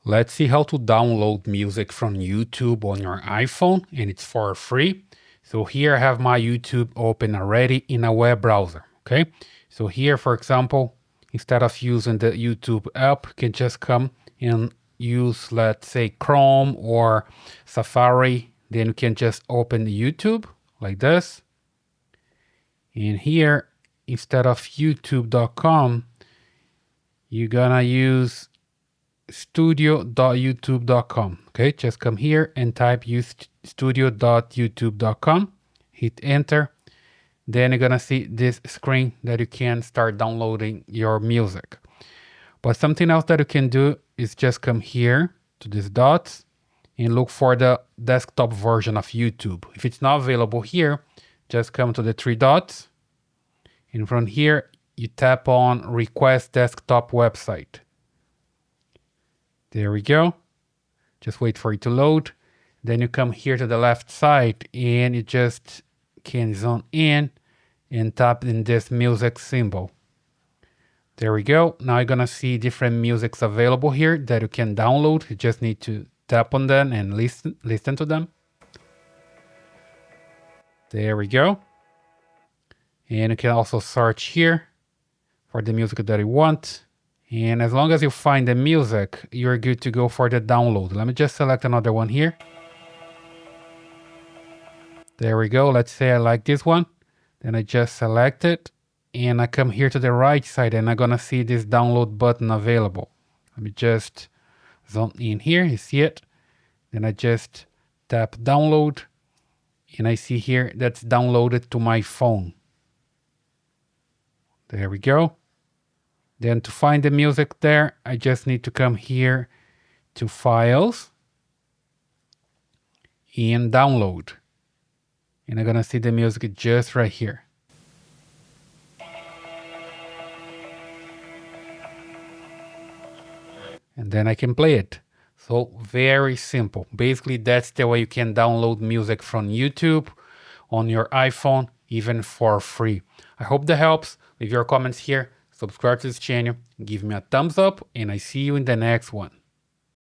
Let's see how to download music from YouTube on your iPhone, and it's for free. So here I have my YouTube open already in a web browser, okay? So here, for example, instead of using the YouTube app, you can just come and use, let's say, Chrome or Safari. Then you can just open YouTube like this. And here, instead of youtube.com, you're gonna use studio.youtube.com. Okay, just come here and type studio.youtube.com, hit enter. Then you're gonna see this screen that you can start downloading your music. But something else that you can do is just come here to these dots and look for the desktop version of YouTube. If it's not available here, just come to the three dots, and from here you tap on request desktop website. There we go. Just wait for it to load. Then you come here to the left side and you just can zone in and tap in this music symbol. There we go. Now you're gonna see different musics available here that you can download. You just need to tap on them and listen to them. There we go. And you can also search here for the music that you want. And as long as you find the music, you're good to go for the download. Let me just select another one here. There we go. Let's say I like this one. Then I just select it and I come here to the right side and I'm gonna see this download button available. Let me just zone in here. You see it? Then I just tap download and I see here that's downloaded to my phone. There we go. Then to find the music there, I just need to come here to Files and Download. And I'm gonna see the music just right here. And then I can play it. So very simple. Basically, that's the way you can download music from YouTube on your iPhone, even for free. I hope that helps. Leave your comments here. Subscribe to this channel, give me a thumbs up, and I see you in the next one.